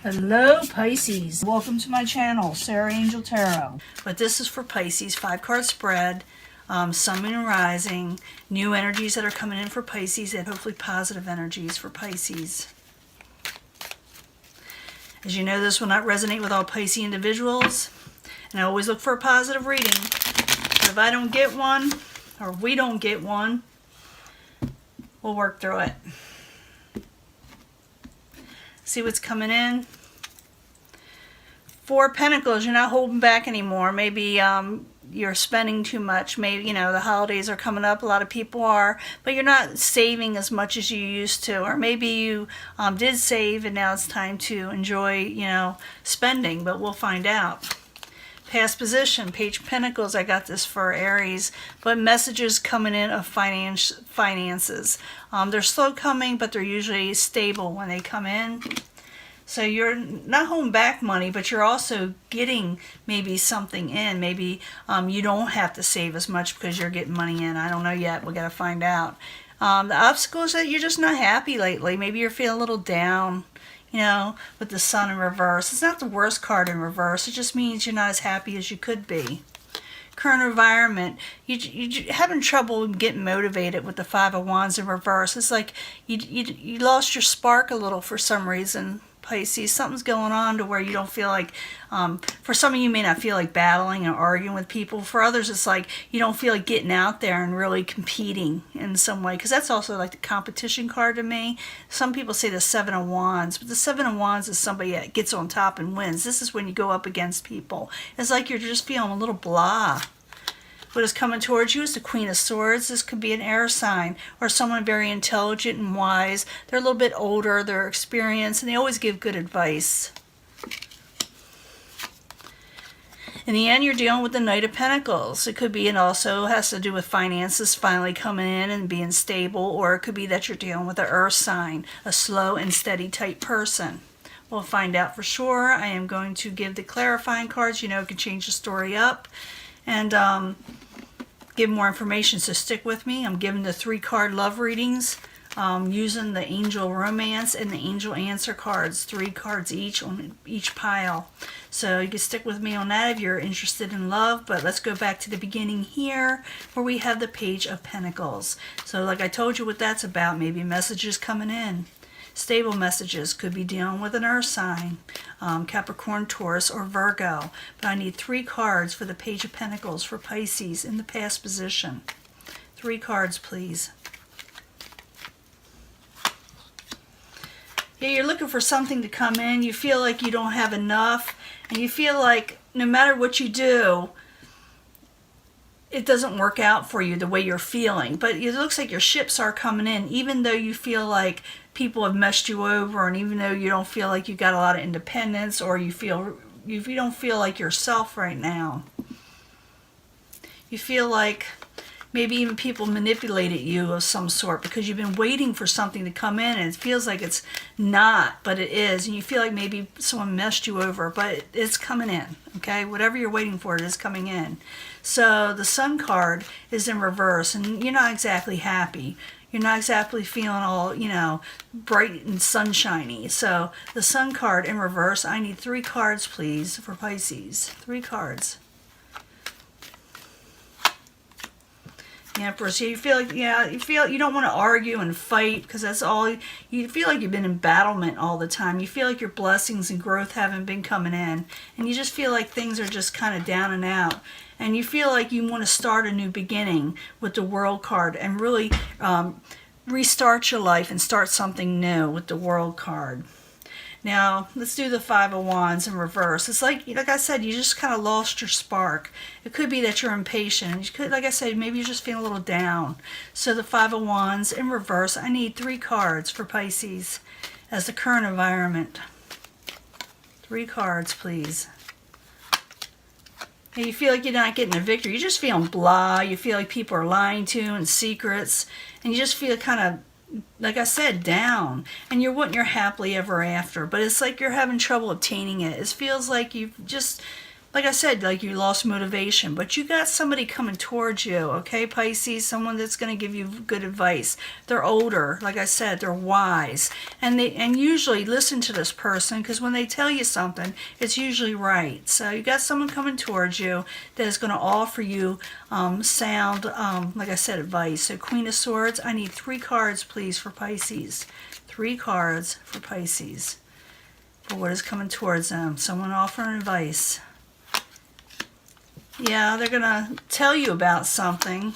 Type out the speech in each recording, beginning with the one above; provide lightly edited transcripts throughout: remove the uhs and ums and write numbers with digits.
Hello Pisces, welcome to my channel, Sarah Angel Tarot. But this is for Pisces, 5-card spread, Sun, Moon, and Rising, new energies that are coming in for Pisces, and hopefully positive energies for Pisces. As you know, this will not resonate with all Pisces individuals, and I always look for a positive reading. But if I don't get one, or we don't get one, we'll work through it. See what's coming in. 4 of Pentacles, you're not holding back anymore. Maybe you're spending too much. Maybe, you know, the holidays are coming up. A lot of people are. But you're not saving as much as you used to. Or maybe you did save and now it's time to enjoy, you know, spending. But we'll find out. Past position, Page of Pentacles, I got this for Aries, but messages coming in of finances. They're slow coming, but they're usually stable when they come in. So you're not holding back money, but you're also getting maybe something in. Maybe you don't have to save as much because you're getting money in. I don't know yet. We got to find out. The obstacle is that you're just not happy lately. Maybe you're feeling a little down. You know, with the Sun in reverse. It's not the worst card in reverse. It just means you're not as happy as you could be. Current environment. You're having trouble getting motivated with the 5 of Wands in reverse. It's like you lost your spark a little for some reason, Pisces. Something's going on to where you don't feel like, for some of you may not feel like battling and arguing with people. For others, it's like you don't feel like getting out there and really competing in some way. Because that's also like the competition card to me. Some people say the 7 of Wands. But the 7 of Wands is somebody that gets on top and wins. This is when you go up against people. It's like you're just feeling a little blah. What is coming towards you is the Queen of Swords. This could be an air sign or someone very intelligent and wise. They're a little bit older, they're experienced, and they always give good advice. In the end, you're dealing with the Knight of Pentacles. It could be, and also has to do with finances finally coming in and being stable, or it could be that you're dealing with an earth sign, a slow and steady type person. We'll find out for sure. I am going to give the clarifying cards. You know, it can change the story up and give more information, so stick with me. I'm giving the 3-card love readings using the Angel Romance and the Angel Answer cards, 3 cards each on each pile. So you can stick with me on that if you're interested in love. But let's go back to the beginning here where we have the Page of Pentacles. So like I told you what that's about, maybe messages coming in. Stable messages, could be dealing with an earth sign, Capricorn, Taurus, or Virgo. But I need 3 cards for the Page of Pentacles for Pisces in the past position. 3 cards, please. Yeah, you're looking for something to come in. You feel like you don't have enough, and you feel like no matter what you do, it doesn't work out for you the way you're feeling. But it looks like your ships are coming in, even though you feel like people have messed you over, and even though you don't feel like you got a lot of independence, or you don't feel like yourself right now. You feel like maybe even people manipulated you of some sort because you've been waiting for something to come in and it feels like it's not, but it is. And you feel like maybe someone messed you over, but it's coming in, okay? Whatever you're waiting for, it is coming in. So the Sun card is in reverse and you're not exactly happy. You're not exactly feeling all, you know, bright and sunshiny. So the Sun card in reverse, I need 3 cards, please, for Pisces. 3 cards. The Empress. So you feel like, yeah, you don't want to argue and fight because that's all, you feel like you've been in battlement all the time. You feel like your blessings and growth haven't been coming in. And you just feel like things are just kind of down and out. And you feel like you want to start a new beginning with the World card and really restart your life and start something new with the World card. Now, let's do the 5 of Wands in reverse. It's like I said, you just kind of lost your spark. It could be that you're impatient. You could, like I said, maybe you're just feeling a little down. So the 5 of Wands in reverse, I need 3 cards for Pisces as the current environment. 3 cards, please. And you feel like you're not getting a victory. You're just feeling blah. You feel like people are lying to you and secrets. And you just feel kind of, like I said, down. And you're wanting your happily ever after. But it's like you're having trouble obtaining it. It feels like you've just like I said, like you lost motivation, but you got somebody coming towards you, okay, Pisces? Someone that's going to give you good advice. They're older, like I said, they're wise, and usually listen to this person, because when they tell you something, it's usually right. So you got someone coming towards you that is going to offer you sound, like I said, advice. So Queen of Swords, I need 3 cards, please, for Pisces. 3 cards for Pisces for what is coming towards them. Someone offering advice. Yeah, they're going to tell you about something.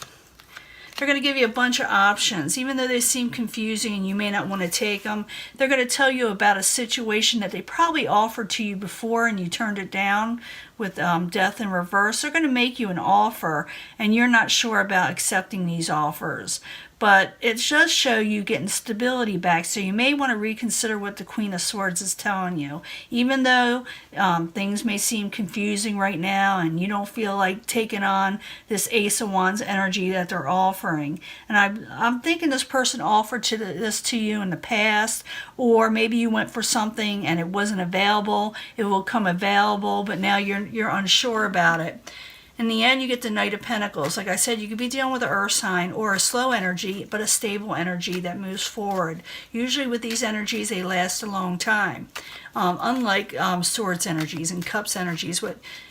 They're going to give you a bunch of options. Even though they seem confusing and you may not want to take them, they're going to tell you about a situation that they probably offered to you before and you turned it down with death in reverse. They're going to make you an offer and you're not sure about accepting these offers. But it does show you getting stability back, so you may want to reconsider what the Queen of Swords is telling you. Even though things may seem confusing right now and you don't feel like taking on this Ace of Wands energy that they're offering. And I'm thinking this person offered this to you in the past, or maybe you went for something and it wasn't available. It will come available, but now you're unsure about it. In the end, you get the Knight of Pentacles. Like I said, you could be dealing with an earth sign or a slow energy, but a stable energy that moves forward. Usually with these energies, they last a long time. Unlike Swords energies and Cups energies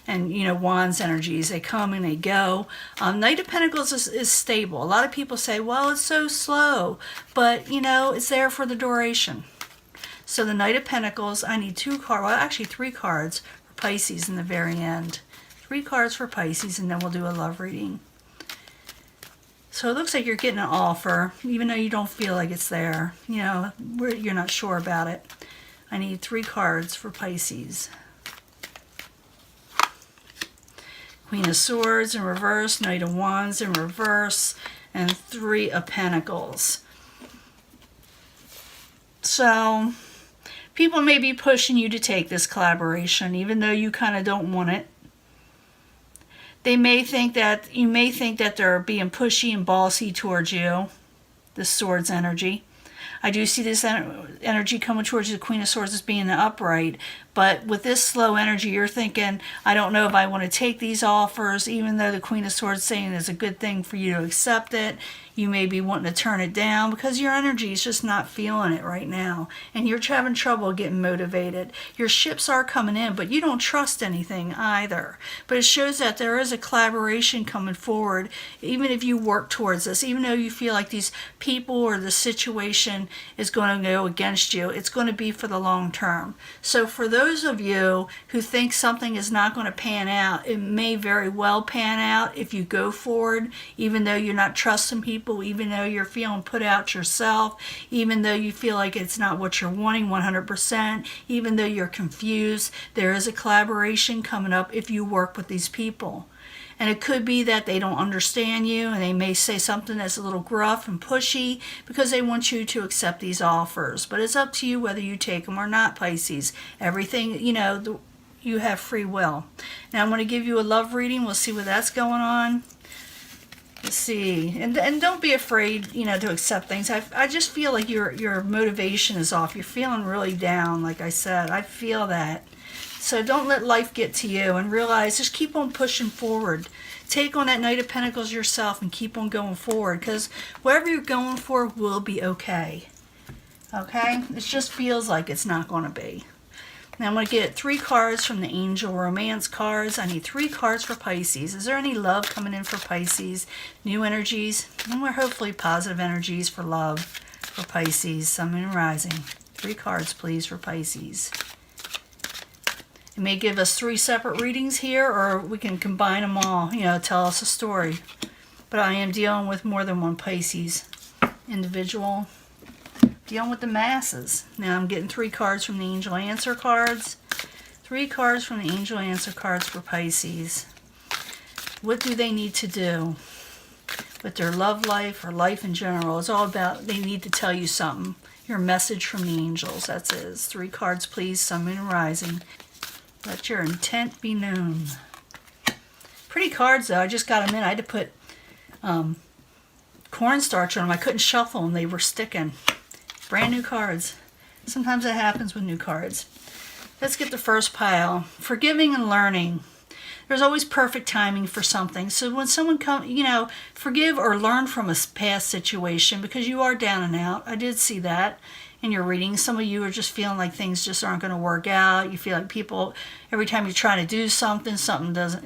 and Wands energies, they come and they go. Knight of Pentacles is stable. A lot of people say, well, it's so slow, but it's there for the duration. So the Knight of Pentacles, I need 2 cards, well, actually 3 cards for Pisces in the very end. 3 cards for Pisces, and then we'll do a love reading. So it looks like you're getting an offer, even though you don't feel like it's there. You're not sure about it. I need 3 cards for Pisces. Queen of Swords in reverse, Knight of Wands in reverse, and 3 of Pentacles. So people may be pushing you to take this collaboration, even though you kind of don't want it. You may think that they're being pushy and bossy towards you, the Swords energy. I do see this energy coming towards you, the Queen of Swords, as being upright. But with this slow energy, you're thinking, I don't know if I want to take these offers, even though the Queen of Swords is saying it's a good thing for you to accept it. You may be wanting to turn it down because your energy is just not feeling it right now. And you're having trouble getting motivated. Your ships are coming in, but you don't trust anything either. But it shows that there is a collaboration coming forward, even if you work towards this. Even though you feel like these people or the situation is going to go against you, it's going to be for the long term. So for those of you who think something is not going to pan out, it may very well pan out if you go forward, even though you're not trusting people, even though you're feeling put out yourself, even though you feel like it's not what you're wanting 100%, even though you're confused. There is a collaboration coming up if you work with these people. And it could be that they don't understand you and they may say something that's a little gruff and pushy because they want you to accept these offers. But it's up to you whether you take them or not, Pisces. Everything, you have free will. Now I'm going to give you a love reading. We'll see what that's going on. Let's see. And don't be afraid, to accept things. I just feel like your motivation is off. You're feeling really down, like I said. I feel that. So don't let life get to you and realize, just keep on pushing forward. Take on that Knight of Pentacles yourself and keep on going forward, because whatever you're going for will be okay. Okay? It just feels like it's not going to be. Now I'm going to get 3 cards from the Angel Romance cards. I need 3 cards for Pisces. Is there any love coming in for Pisces? New energies? And we're hopefully positive energies for love for Pisces. Sun, Moon, Rising. 3 cards, please, for Pisces. It may give us 3 separate readings here, or we can combine them all, tell us a story. But I am dealing with more than one Pisces individual. Dealing with the masses. Now I'm getting 3 cards from the Angel Answer cards. 3 cards from the Angel Answer cards for Pisces. What do they need to do with their love life or life in general? It's all about, they need to tell you something. Your message from the angels, that's it. 3 cards, please. Sun, Moon, and Rising. Let your intent be known. Pretty cards, though. I just got them in. I had to put cornstarch on them. I couldn't shuffle them. They were sticking. Brand new cards. Sometimes that happens with new cards. Let's get the first pile. Forgiving and learning. There's always perfect timing for something. So when someone forgive or learn from a past situation, because you are down and out. I did see that in your reading. Some of you are just feeling like things just aren't going to work out. You feel like people, every time you try to do something, something doesn't,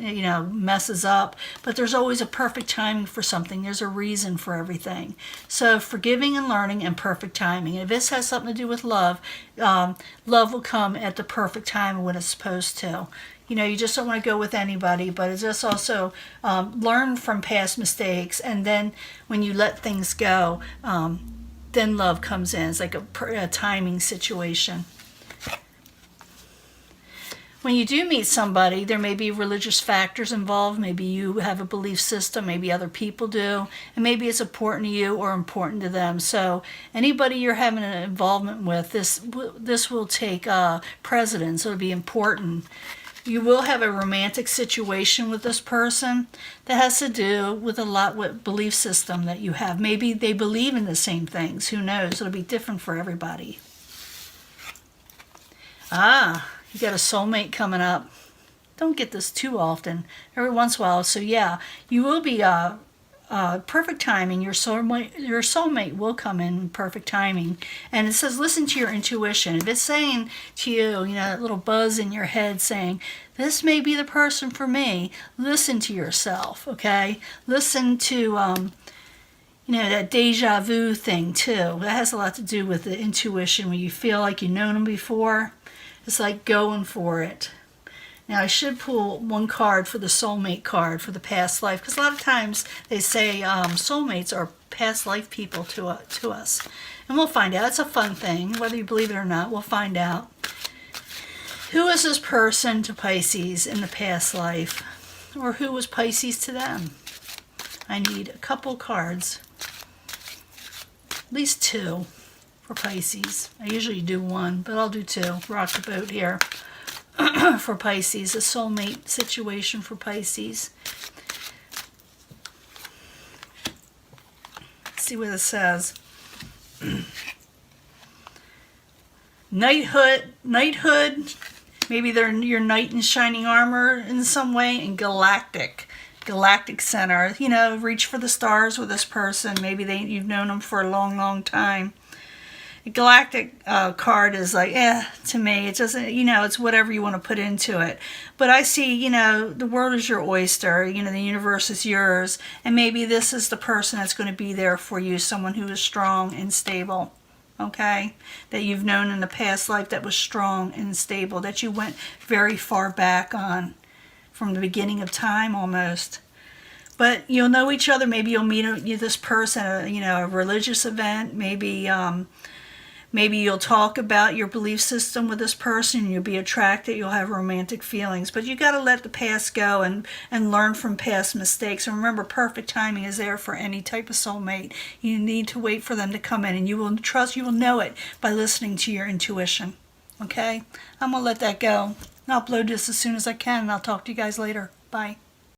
messes up. But there's always a perfect timing for something. There's a reason for everything. So forgiving and learning and perfect timing. If this has something to do with love, love will come at the perfect time when it's supposed to. You just don't want to go with anybody, but it's just also learn from past mistakes, and then when you let things go, then love comes in. It's like a timing situation. When you do meet somebody, there may be religious factors involved. Maybe you have a belief system, maybe other people do, and maybe it's important to you or important to them. So anybody you're having an involvement with, this will take precedence. It'll be important. You will have a romantic situation with this person that has to do with a lot with belief system that you have. Maybe they believe in the same things. Who knows? It'll be different for everybody. You got a soulmate coming up. Don't get this too often. Every once in a while. So yeah, you will be perfect timing. Your soulmate will come in perfect timing. And it says, listen to your intuition. If it's saying to you, that little buzz in your head saying, this may be the person for me, listen to yourself, okay? Listen to, that deja vu thing too. That has a lot to do with the intuition. When you feel like you've known them before, it's like going for it. Now, I should pull one card for the soulmate card for the past life, because a lot of times they say soulmates are past life people to us. And we'll find out. It's a fun thing. Whether you believe it or not, we'll find out. Who is this person to Pisces in the past life? Or who was Pisces to them? I need a couple cards. At least two for Pisces. I usually do one, but I'll do two. Rock the boat here. For Pisces, a soulmate situation for Pisces. Let's see what it says. Knighthood. Maybe they're your knight in shining armor in some way, and galactic center. Reach for the stars with this person. Maybe you've known them for a long, long time. The galactic card is like, to me. It doesn't, it's whatever you want to put into it. But I see, the world is your oyster. The universe is yours. And maybe this is the person that's going to be there for you, someone who is strong and stable, okay? That you've known in the past life that was strong and stable, that you went very far back on, from the beginning of time almost. But you'll know each other. Maybe you'll meet this person at a religious event. Maybe you'll talk about your belief system with this person. You'll be attracted. You'll have romantic feelings. But you got to let the past go and learn from past mistakes. And remember, perfect timing is there for any type of soulmate. You need to wait for them to come in. And you will know it by listening to your intuition. Okay? I'm going to let that go. I'll upload this as soon as I can. And I'll talk to you guys later. Bye.